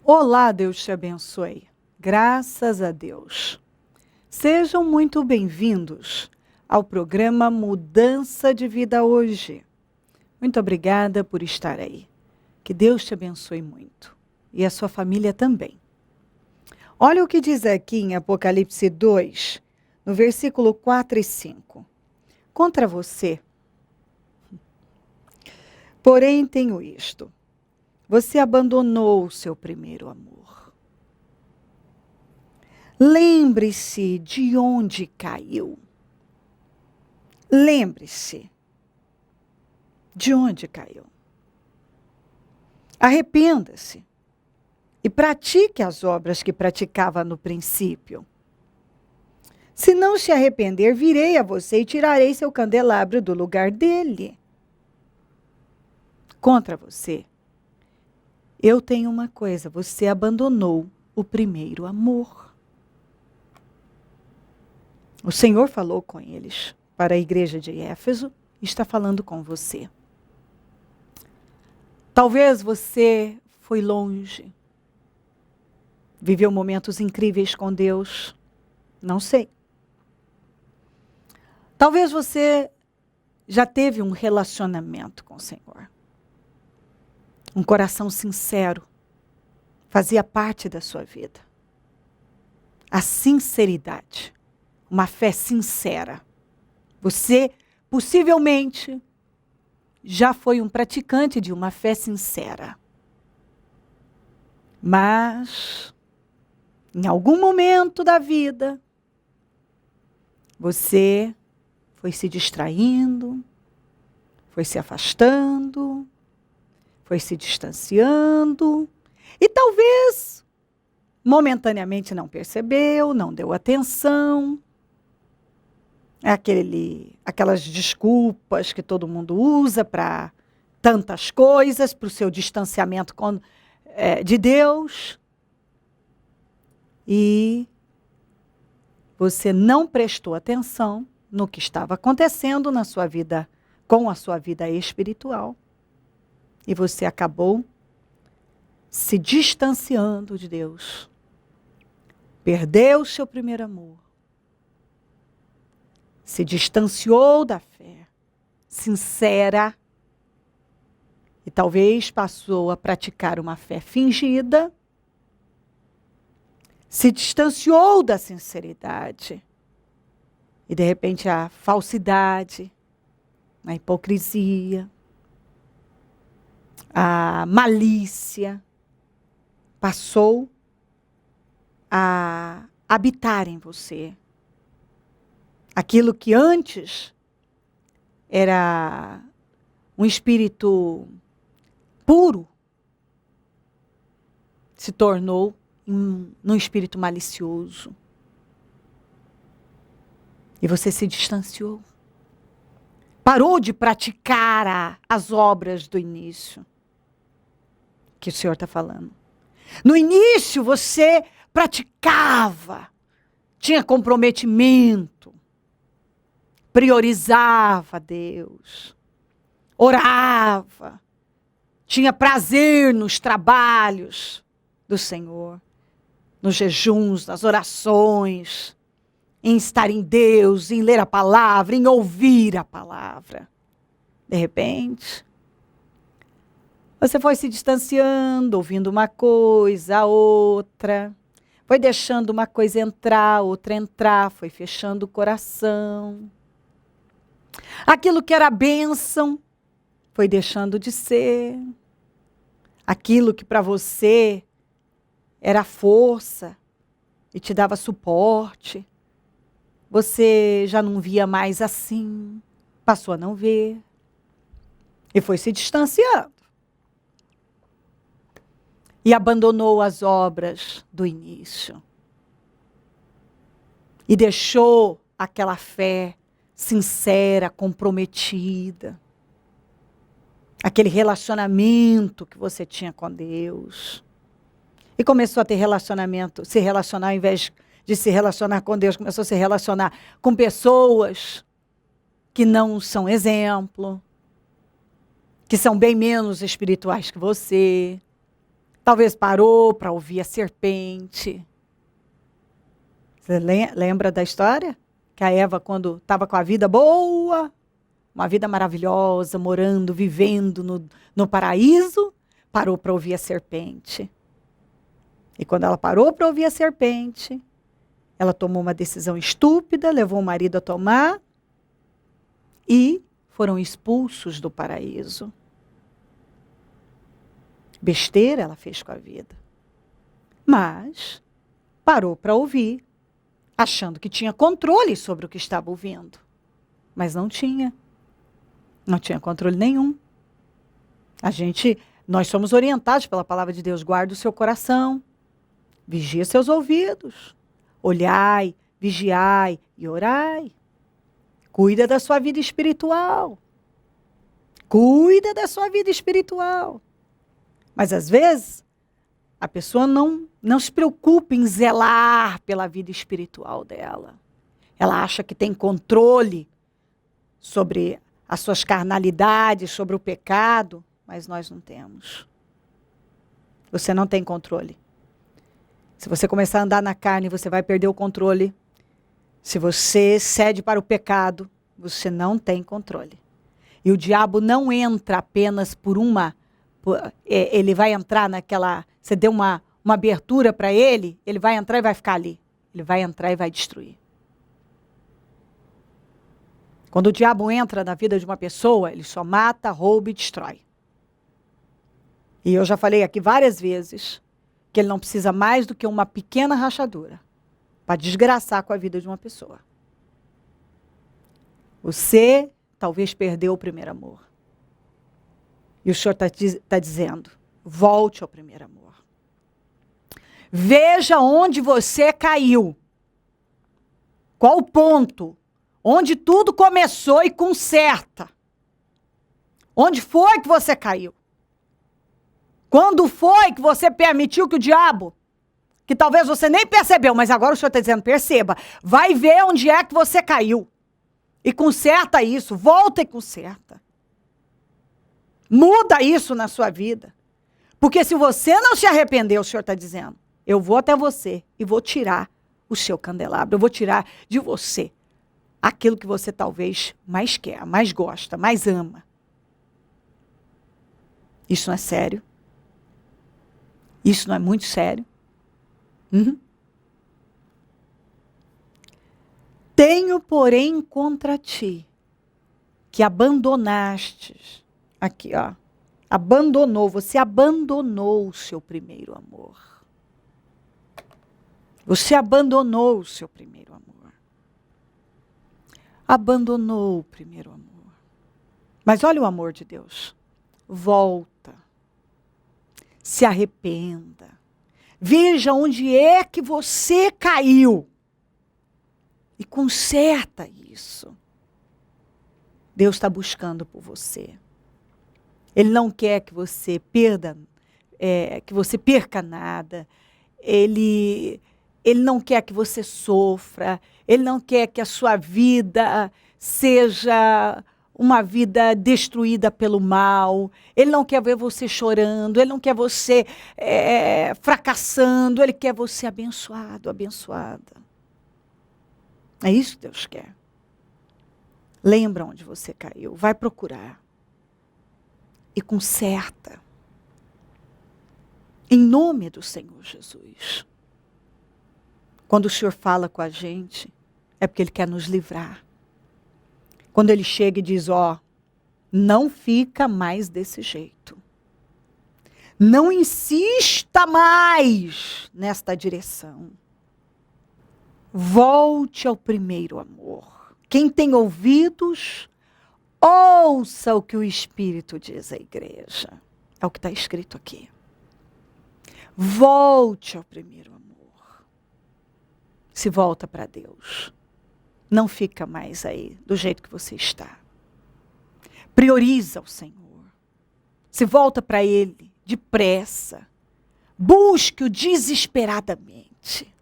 Olá, Deus te abençoe. Graças a Deus. Sejam muito bem-vindos ao programa Mudança de Vida Hoje. Muito obrigada por estar aí. Que Deus te abençoe muito. E a sua família também. Olha o que diz aqui em Apocalipse 2, no versículo 4 e 5. Contra você, porém, tenho isto. Você abandonou o seu primeiro amor. Lembre-se de onde caiu. Lembre-se de onde caiu. Arrependa-se e pratique as obras que praticava no princípio. Se não se arrepender, virei a você e tirarei seu candelabro do lugar dele. Contra você, eu tenho uma coisa: você abandonou o primeiro amor. O Senhor falou com eles para a igreja de Éfeso e está falando com você. Talvez você foi longe, viveu momentos incríveis com Deus, não sei. Talvez você já teve um relacionamento com o Senhor. Um coração sincero fazia parte da sua vida. A sinceridade, uma fé sincera. Você possivelmente já foi um praticante de uma fé sincera. Mas, em algum momento da vida, você foi se distraindo, foi se afastando, foi se distanciando e talvez momentaneamente não percebeu, não deu atenção. Aquelas desculpas que todo mundo usa para tantas coisas, para o seu distanciamento de Deus. E você não prestou atenção no que estava acontecendo na sua vida, com a sua vida espiritual. E você acabou se distanciando de Deus. Perdeu o seu primeiro amor. Se distanciou da fé sincera. E talvez passou a praticar uma fé fingida. Se distanciou da sinceridade. E de repente a falsidade, a hipocrisia, a malícia passou a habitar em você. Aquilo que antes era um espírito puro se tornou num espírito malicioso. E você se distanciou. Parou de praticar as obras do início. Que o Senhor está falando. No início você praticava, tinha comprometimento, priorizava Deus, orava, tinha prazer nos trabalhos do Senhor, nos jejuns, nas orações, em estar em Deus, em ler a palavra, em ouvir a palavra. De repente, você foi se distanciando, ouvindo uma coisa, outra. Foi deixando uma coisa entrar, outra entrar, foi fechando o coração. Aquilo que era bênção foi deixando de ser. Aquilo que para você era força e te dava suporte, você já não via mais assim, passou a não ver e foi se distanciando. E abandonou as obras do início. E deixou aquela fé sincera, comprometida. Aquele relacionamento que você tinha com Deus. E começou a ter relacionamento, se relacionar, ao invés de se relacionar com Deus, começou a se relacionar com pessoas que não são exemplo, que são bem menos espirituais que você. Talvez parou para ouvir a serpente. Você lembra da história? Que a Eva, quando estava com a vida boa, uma vida maravilhosa, morando, vivendo no paraíso, parou para ouvir a serpente. E quando ela parou para ouvir a serpente, ela tomou uma decisão estúpida, levou o marido a tomar e foram expulsos do paraíso. Besteira ela fez com a vida. Mas parou para ouvir, achando que tinha controle sobre o que estava ouvindo. Mas não tinha. Não tinha controle nenhum. Nós somos orientados pela palavra de Deus. Guarda o seu coração. Vigia seus ouvidos. Olhai, vigiai e orai. Cuida da sua vida espiritual. Cuida da sua vida espiritual. Mas às vezes, a pessoa não se preocupa em zelar pela vida espiritual dela. Ela acha que tem controle sobre as suas carnalidades, sobre o pecado, mas nós não temos. Você não tem controle. Se você começar a andar na carne, você vai perder o controle. Se você cede para o pecado, você não tem controle. E o diabo não entra apenas por ele vai entrar naquela... Você deu uma abertura para ele, ele vai entrar e vai ficar ali. Ele vai entrar e vai destruir. Quando o diabo entra na vida de uma pessoa, ele só mata, rouba e destrói. E eu já falei aqui várias vezes que ele não precisa mais do que uma pequena rachadura para desgraçar com a vida de uma pessoa. Você talvez perdeu o primeiro amor. E o Senhor está dizendo, volte ao primeiro amor. Veja onde você caiu. Qual o ponto? Onde tudo começou e conserta. Onde foi que você caiu? Quando foi que você permitiu que o diabo, que talvez você nem percebeu, mas agora o Senhor está dizendo, perceba, vai ver onde é que você caiu. E conserta isso, volta e conserta. Muda isso na sua vida. Porque se você não se arrepender, o Senhor está dizendo, eu vou até você e vou tirar o seu candelabro, eu vou tirar de você aquilo que você talvez mais quer, mais gosta, mais ama. Isso não é sério? Isso não é muito sério? Tenho, porém, contra ti, que abandonastes, aqui ó, você abandonou o seu primeiro amor. Você abandonou o seu primeiro amor. Abandonou o primeiro amor. Mas olha o amor de Deus. Volta. Se arrependa. Veja onde é que você caiu. E conserta isso. Deus está buscando por você. Ele não quer que você perca nada. Ele não quer que você sofra. Ele não quer que a sua vida seja uma vida destruída pelo mal. Ele não quer ver você chorando. Ele não quer você fracassando. Ele quer você abençoado, abençoada. É isso que Deus quer. Lembra onde você caiu. Vai procurar. E conserta. Em nome do Senhor Jesus. Quando o Senhor fala com a gente, é porque Ele quer nos livrar. Quando Ele chega e diz, não fica mais desse jeito. Não insista mais nesta direção. Volte ao primeiro amor. Quem tem ouvidos, ouça o que o Espírito diz à igreja. É o que está escrito aqui. Volte ao primeiro amor. Se volta para Deus. Não fica mais aí do jeito que você está. Prioriza o Senhor. Se volta para Ele depressa. Busque-o desesperadamente.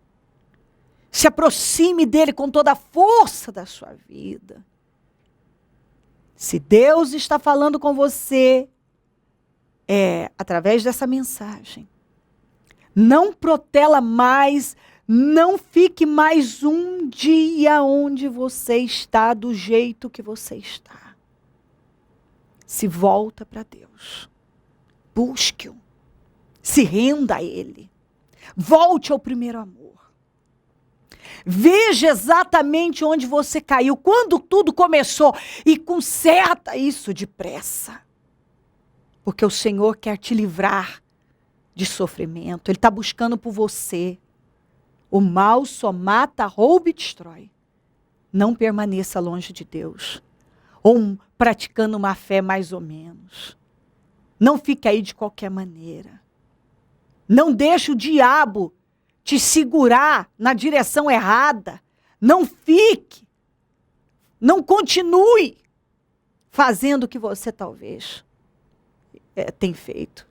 Se aproxime dele com toda a força da sua vida. Se Deus está falando com você, através dessa mensagem, Não protela mais, não fique mais um dia onde você está, do jeito que você está. Se volta para Deus. Busque-o. Se renda a Ele. Volte ao primeiro amor. Veja exatamente onde você caiu, quando tudo começou, e conserta isso depressa. Porque o Senhor quer te livrar de sofrimento. Ele está buscando por você. O mal só mata, rouba e destrói. Não permaneça longe de Deus. Ou praticando uma fé mais ou menos. Não fique aí de qualquer maneira. Não deixe o diabo te segurar na direção errada. Não fique. Não continue fazendo o que você talvez tem feito.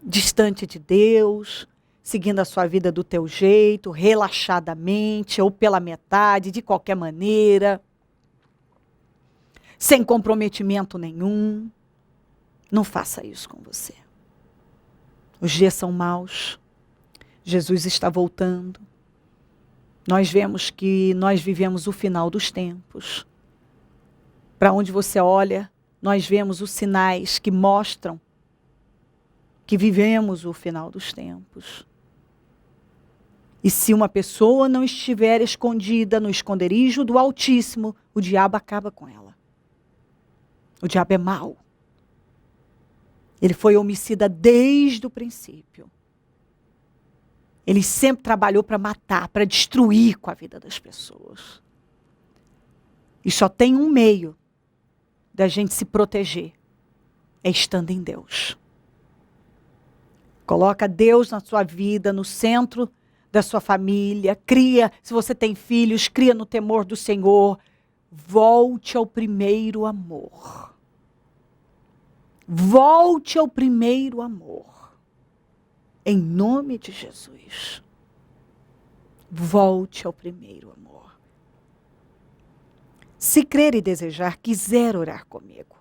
Distante de Deus, seguindo a sua vida do teu jeito, relaxadamente ou pela metade, de qualquer maneira, sem comprometimento nenhum. Não faça isso com você. Os dias são maus. Jesus está voltando. Nós vemos que nós vivemos o final dos tempos. Para onde você olha, nós vemos os sinais que mostram que vivemos o final dos tempos. E se uma pessoa não estiver escondida no esconderijo do Altíssimo, o diabo acaba com ela. O diabo é mau. Ele foi homicida desde o princípio. Ele sempre trabalhou para matar, para destruir com a vida das pessoas. E só tem um meio da gente se proteger. É estando em Deus. Coloca Deus na sua vida, no centro da sua família. Cria, se você tem filhos, cria no temor do Senhor. Volte ao primeiro amor. Volte ao primeiro amor. Em nome de Jesus. Volte ao primeiro amor. Se crer e desejar, quiser orar comigo,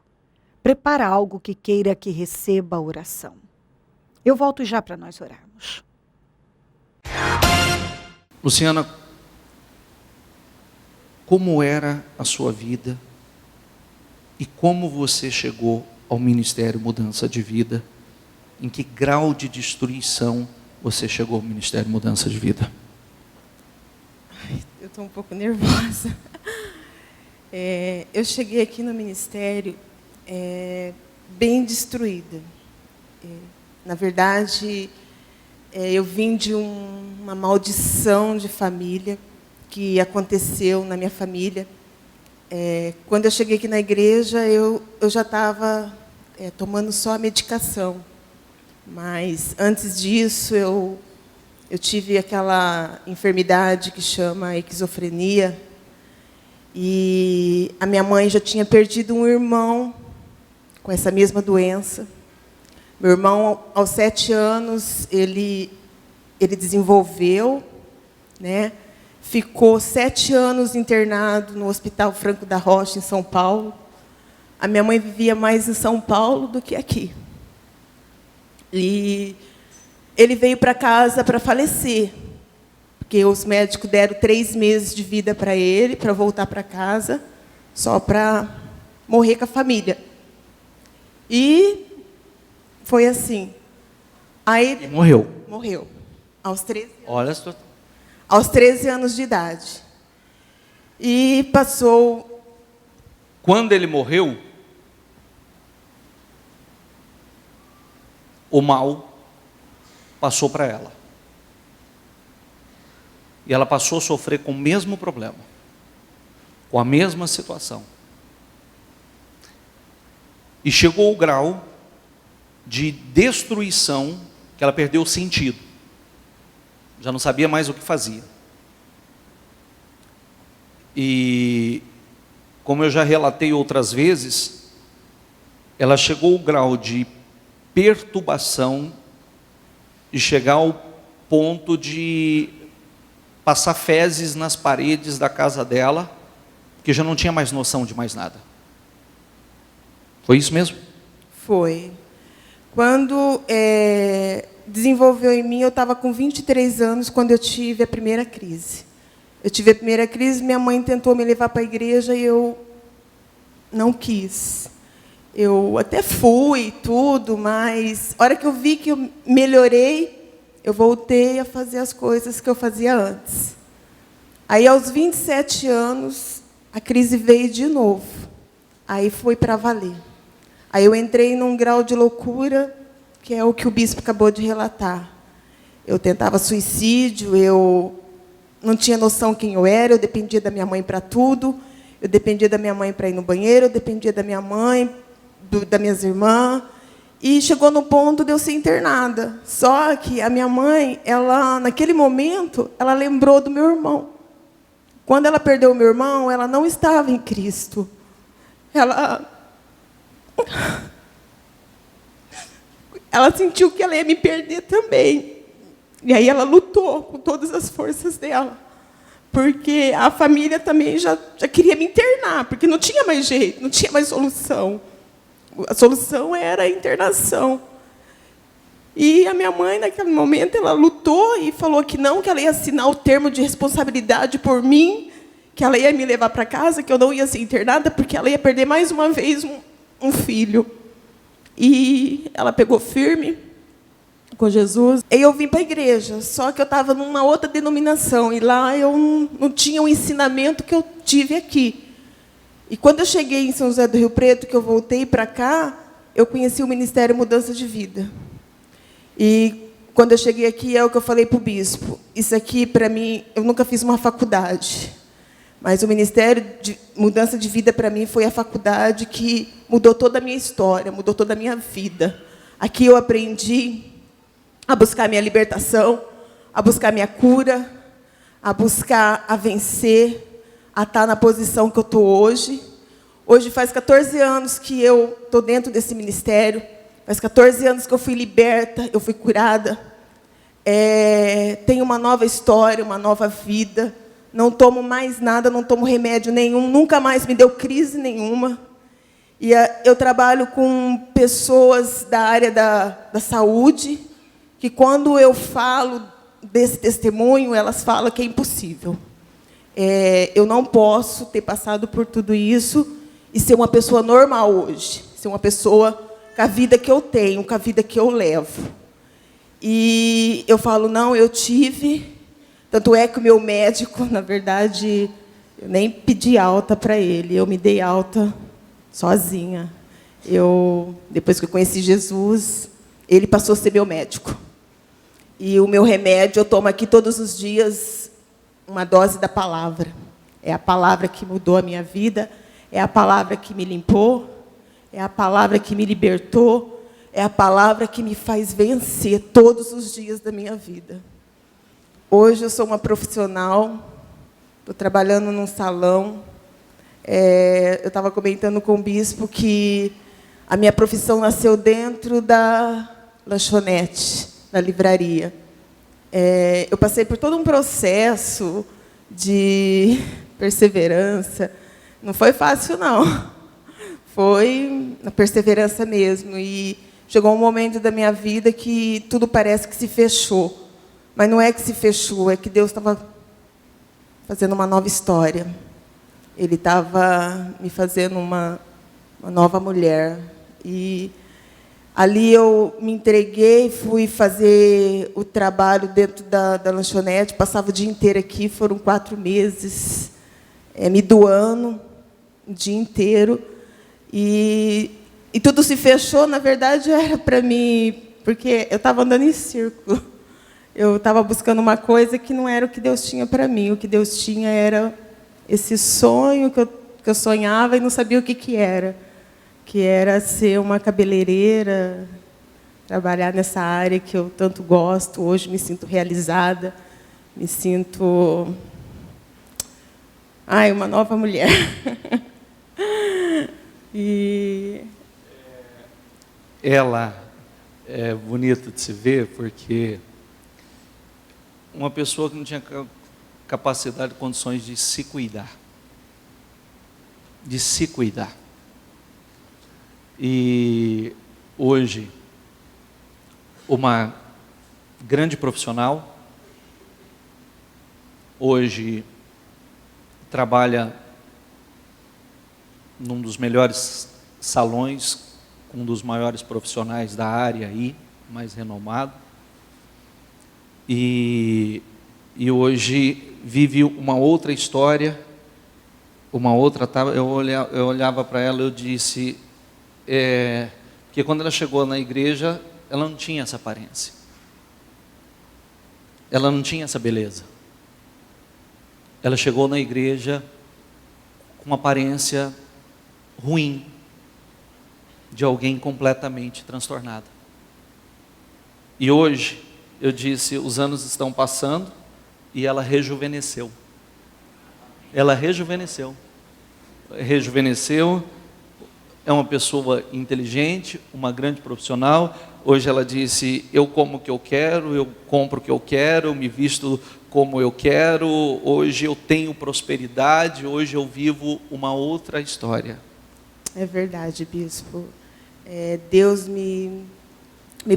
prepara algo que queira que receba a oração. Eu volto já para nós orarmos. Luciana, como era a sua vida e como você chegou ao Ministério Mudança de Vida? Em que grau de destruição você chegou ao Ministério Mudança de Vida? Eu estou um pouco nervosa. Eu cheguei aqui no Ministério bem destruída. Na verdade, eu vim de uma maldição de família que aconteceu na minha família. Quando eu cheguei aqui na igreja, eu já estava tomando só a medicação. Mas, antes disso, eu tive aquela enfermidade que chama esquizofrenia. E a minha mãe já tinha perdido um irmão com essa mesma doença. Meu irmão, aos 7 anos, ele desenvolveu, né? Ficou 7 anos internado no Hospital Franco da Rocha, em São Paulo. A minha mãe vivia mais em São Paulo do que aqui. E ele veio para casa para falecer, porque os médicos deram 3 meses de vida para ele, para voltar para casa, só para morrer com a família. E foi assim. Aí E morreu. morreu, aos 13 anos. Olha só. Aos 13 anos de idade. E passou... Quando ele morreu, o mal passou para ela. E ela passou a sofrer com o mesmo problema, com a mesma situação. E chegou ao grau de destruição que ela perdeu o sentido. Já não sabia mais o que fazia. E, como eu já relatei outras vezes, ela chegou ao grau de perturbação e chegar ao ponto de passar fezes nas paredes da casa dela, que já não tinha mais noção de mais nada. Foi isso mesmo? Foi. Quando desenvolveu em mim, eu estava com 23 anos quando eu tive a primeira crise. Eu tive a primeira crise, minha mãe tentou me levar para a igreja e eu não quis. Eu até fui, tudo, mas a hora que eu vi que eu melhorei, eu voltei a fazer as coisas que eu fazia antes. Aí, aos 27 anos, a crise veio de novo. Aí foi para valer. Aí eu entrei num grau de loucura, que é o que o bispo acabou de relatar. Eu tentava suicídio, eu não tinha noção quem eu era, eu dependia da minha mãe para tudo, eu dependia da minha mãe para ir no banheiro, eu dependia da minha mãe, das minhas irmãs, e chegou no ponto de eu ser internada. Só que a minha mãe, ela, naquele momento, ela lembrou do meu irmão. Quando ela perdeu o meu irmão, ela não estava em Cristo. Ela sentiu que ela ia me perder também. E aí ela lutou com todas as forças dela. Porque a família também já queria me internar, porque não tinha mais jeito, não tinha mais solução. A solução era a internação. E a minha mãe, naquele momento, ela lutou e falou que não, que ela ia assinar o termo de responsabilidade por mim, que ela ia me levar para casa, que eu não ia ser internada, porque ela ia perder mais uma vez um filho. E ela pegou firme com Jesus. E eu vim para a igreja, só que eu estava numa outra denominação, e lá eu não tinha o ensinamento que eu tive aqui. E quando eu cheguei em São José do Rio Preto, que eu voltei para cá, eu conheci o Ministério Mudança de Vida. E quando eu cheguei aqui, é o que eu falei para o bispo. Isso aqui, para mim, eu nunca fiz uma faculdade. Mas o Ministério de Mudança de Vida, para mim, foi a faculdade que mudou toda a minha história, mudou toda a minha vida. Aqui eu aprendi a buscar a minha libertação, a buscar a minha cura, a buscar a vencer, a estar na posição que eu estou hoje. Hoje faz 14 anos que eu estou dentro desse ministério. Faz 14 anos que eu fui liberta, eu fui curada. Tenho uma nova história, uma nova vida. Não tomo mais nada, não tomo remédio nenhum. Nunca mais me deu crise nenhuma. E eu trabalho com pessoas da área da saúde, que quando eu falo desse testemunho, elas falam que é impossível. Eu não posso ter passado por tudo isso e ser uma pessoa normal hoje. Ser uma pessoa com a vida que eu tenho, com a vida que eu levo. E eu falo, não, eu tive. Tanto é que o meu médico, na verdade, eu nem pedi alta para ele. Eu me dei alta sozinha. Depois que eu conheci Jesus, ele passou a ser meu médico. E o meu remédio, eu tomo aqui todos os dias uma dose da palavra. É a palavra que mudou a minha vida, é a palavra que me limpou, é a palavra que me libertou, é a palavra que me faz vencer todos os dias da minha vida. Hoje eu sou uma profissional, estou trabalhando num salão. Eu estava comentando com o bispo que a minha profissão nasceu dentro da lanchonete, da livraria. Eu passei por todo um processo de perseverança. Não foi fácil, não. Foi na perseverança mesmo. E chegou um momento da minha vida que tudo parece que se fechou. Mas não é que se fechou, é que Deus estava fazendo uma nova história. Ele estava me fazendo uma nova mulher. E ali eu me entreguei, fui fazer o trabalho dentro da lanchonete, passava o dia inteiro aqui, foram 4 meses, me doando o dia inteiro. E tudo se fechou, na verdade, era para mim, porque eu estava andando em círculo. Eu estava buscando uma coisa que não era o que Deus tinha para mim. O que Deus tinha era esse sonho que eu sonhava e não sabia o que era. Que era ser uma cabeleireira, trabalhar nessa área que eu tanto gosto. Hoje me sinto realizada, me sinto uma nova mulher. E ela é bonita de se ver porque uma pessoa que não tinha capacidade, condições de se cuidar. De se cuidar. E hoje, uma grande profissional, hoje trabalha num dos melhores salões, com um dos maiores profissionais da área aí, mais renomado, e hoje vive uma outra história, eu olhava para ela e eu disse, porque quando ela chegou na igreja, ela não tinha essa aparência, ela não tinha essa beleza, ela chegou na igreja com uma aparência ruim, de alguém completamente transtornado. E hoje, eu disse, os anos estão passando e ela rejuvenesceu. Ela rejuvenesceu. Rejuvenesceu, é uma pessoa inteligente, uma grande profissional. Hoje ela disse, eu como o que eu quero, eu compro o que eu quero, eu me visto como eu quero, hoje eu tenho prosperidade, hoje eu vivo uma outra história. É verdade, bispo. Deus me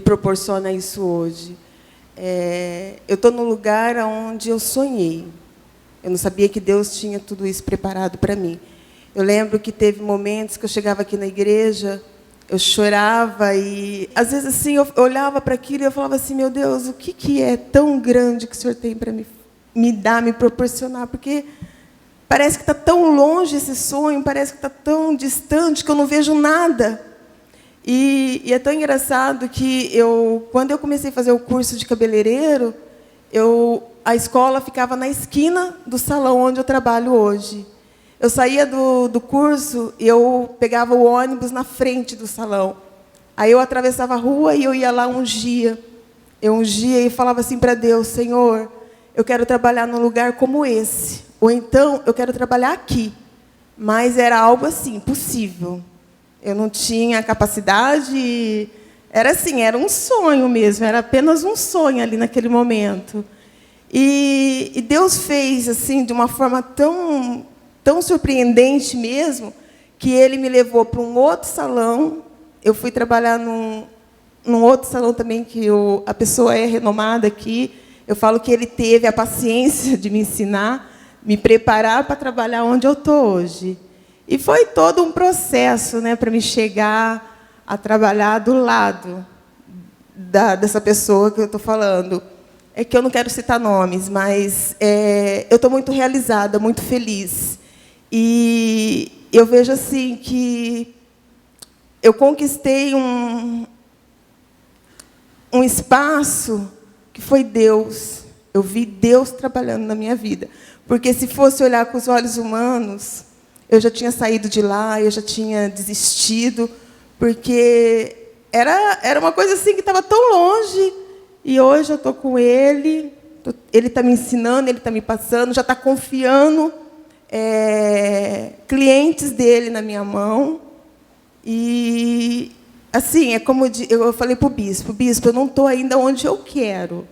proporciona isso hoje. Eu estou num lugar onde eu sonhei. Eu não sabia que Deus tinha tudo isso preparado para mim. Eu lembro que teve momentos que eu chegava aqui na igreja, eu chorava e, às vezes, assim, eu olhava para aquilo e eu falava assim, meu Deus, o que é tão grande que o Senhor tem para me dar, me proporcionar? Porque parece que está tão longe esse sonho, parece que está tão distante que eu não vejo nada. E é tão engraçado que quando eu comecei a fazer o curso de cabeleireiro, a escola ficava na esquina do salão onde eu trabalho hoje. Eu saía do curso e eu pegava o ônibus na frente do salão. Aí eu atravessava a rua e eu ia lá ungia. Eu ungia e falava assim para Deus, Senhor, eu quero trabalhar num lugar como esse. Ou então, eu quero trabalhar aqui. Mas era algo assim, impossível. Eu não tinha capacidade. Era assim, era um sonho mesmo. Era apenas um sonho ali naquele momento. E Deus fez assim, de uma forma tão surpreendente mesmo, que Ele me levou para um outro salão. Eu fui trabalhar num outro salão também, que a pessoa é renomada aqui. Eu falo que Ele teve a paciência de me ensinar, me preparar para trabalhar onde eu estou hoje. E foi todo um processo, né, para me chegar a trabalhar do lado dessa pessoa que eu estou falando. É que eu não quero citar nomes, mas eu estou muito realizada, muito feliz. E eu vejo assim que eu conquistei um espaço que foi Deus. Eu vi Deus trabalhando na minha vida. Porque se fosse olhar com os olhos humanos, eu já tinha saído de lá, eu já tinha desistido, porque era uma coisa assim que estava tão longe, e hoje eu estou com Ele, Ele está me ensinando, Ele está me passando, já está confiando clientes dele na minha mão. E, assim, é como eu falei para o bispo, eu não estou ainda onde eu quero,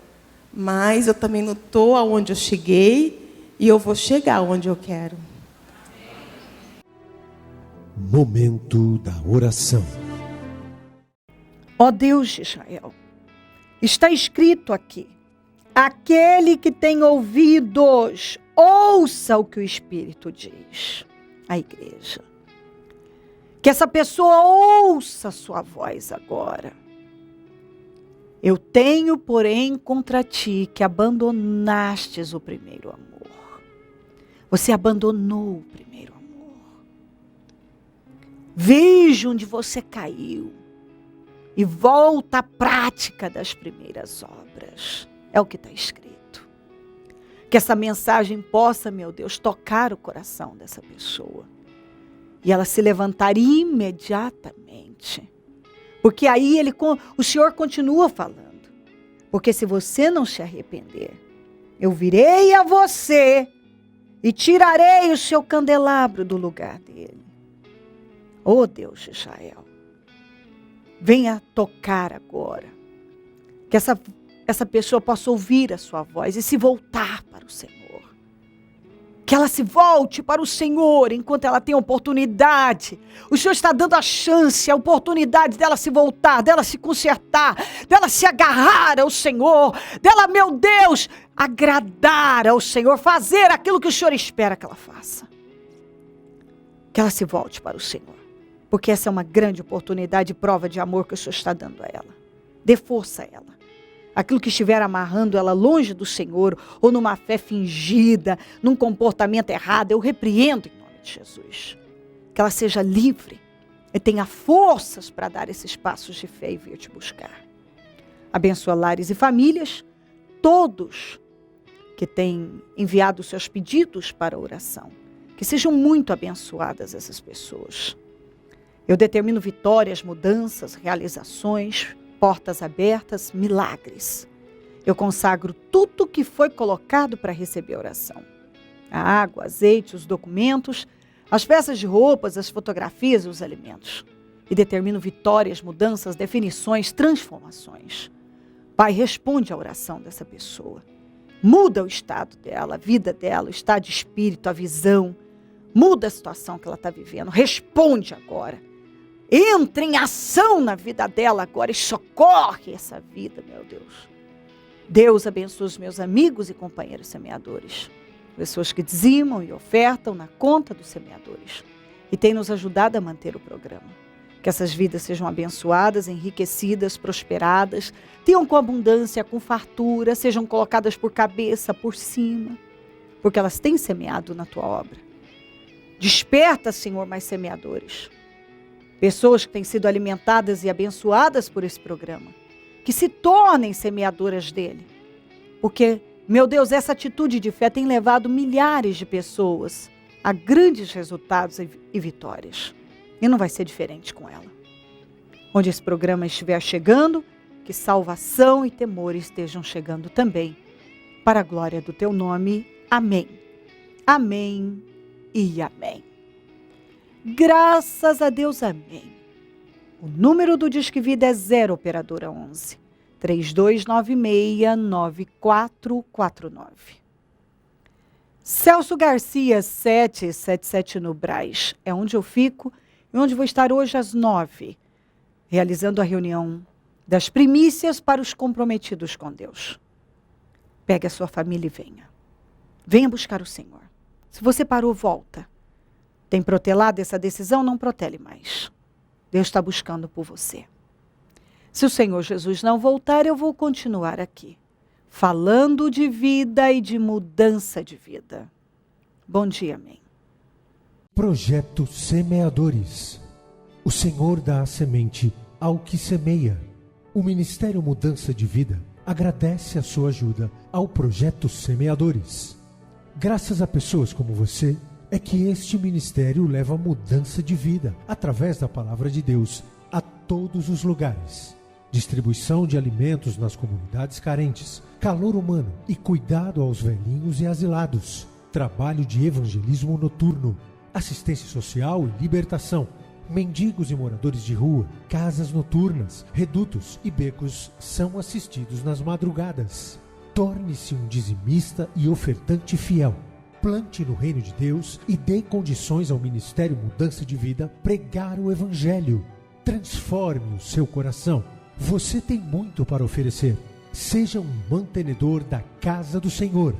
mas eu também não estou aonde eu cheguei, e eu vou chegar onde eu quero. Momento da oração. Ó Deus de Israel, está escrito aqui, aquele que tem ouvidos, ouça o que o Espírito diz à igreja. Que essa pessoa ouça a sua voz agora. Eu tenho, porém, contra ti que abandonastes o primeiro amor. Você abandonou o primeiro amor. Veja onde você caiu e volta à prática das primeiras obras. É o que está escrito. Que essa mensagem possa, meu Deus, tocar o coração dessa pessoa. E ela se levantar imediatamente. Porque aí o Senhor continua falando. Porque se você não se arrepender, eu virei a você e tirarei o seu candelabro do lugar dele. Ó Deus de Israel, venha tocar agora. Que essa pessoa possa ouvir a sua voz e se voltar para o Senhor. Que ela se volte para o Senhor enquanto ela tem a oportunidade. O Senhor está dando a chance, a oportunidade dela se voltar, dela se consertar, dela se agarrar ao Senhor, dela, meu Deus, agradar ao Senhor, fazer aquilo que o Senhor espera que ela faça. Que ela se volte para o Senhor, porque essa é uma grande oportunidade e prova de amor que o Senhor está dando a ela. Dê força a ela. Aquilo que estiver amarrando ela longe do Senhor, ou numa fé fingida, num comportamento errado, eu repreendo em nome de Jesus. Que ela seja livre e tenha forças para dar esses passos de fé e vir te buscar. Abençoa lares e famílias, todos que têm enviado seus pedidos para a oração. Que sejam muito abençoadas essas pessoas. Eu determino vitórias, mudanças, realizações, portas abertas, milagres. Eu consagro tudo que foi colocado para receber a oração. A água, azeite, os documentos, as peças de roupas, as fotografias e os alimentos. E determino vitórias, mudanças, definições, transformações. Pai, responde à oração dessa pessoa. Muda o estado dela, a vida dela, o estado de espírito, a visão. Muda a situação que ela está vivendo. Responde agora. Entra em ação na vida dela agora e socorre essa vida, meu Deus. Deus abençoe os meus amigos e companheiros semeadores. Pessoas que dizimam e ofertam na conta dos semeadores. E tem nos ajudado a manter o programa. Que essas vidas sejam abençoadas, enriquecidas, prosperadas, tenham com abundância, com fartura, sejam colocadas por cabeça, por cima. Porque elas têm semeado na tua obra. Desperta, Senhor, mais semeadores. Pessoas que têm sido alimentadas e abençoadas por esse programa. Que se tornem semeadoras dele. Porque, meu Deus, essa atitude de fé tem levado milhares de pessoas a grandes resultados e vitórias. E não vai ser diferente com ela. Onde esse programa estiver chegando, que salvação e temor estejam chegando também. Para a glória do teu nome. Amém. Amém e amém. Graças a Deus, amém. O número do Disque Vida é 0 operadora 11 3296-9449. Celso Garcia 777 no Brás. É onde eu fico e onde vou estar hoje às 9, realizando a reunião das primícias para os comprometidos com Deus. Pegue a sua família e venha. Venha buscar o Senhor. Se você parou, volta. Tem protelado essa decisão? Não protele mais. Deus está buscando por você. Se o Senhor Jesus não voltar, eu vou continuar aqui, falando de vida e de mudança de vida. Bom dia, amém. Projeto Semeadores. O Senhor dá a semente ao que semeia. O Ministério Mudança de Vida agradece a sua ajuda ao Projeto Semeadores. Graças a pessoas como você, é que este ministério leva mudança de vida, através da palavra de Deus, a todos os lugares. Distribuição de alimentos nas comunidades carentes, calor humano e cuidado aos velhinhos e asilados. Trabalho de evangelismo noturno, assistência social e libertação. Mendigos e moradores de rua, casas noturnas, redutos e becos são assistidos nas madrugadas. Torne-se um dizimista e ofertante fiel. Plante no reino de Deus e dê condições ao Ministério Mudança de Vida pregar o Evangelho. Transforme o seu coração. Você tem muito para oferecer. Seja um mantenedor da casa do Senhor.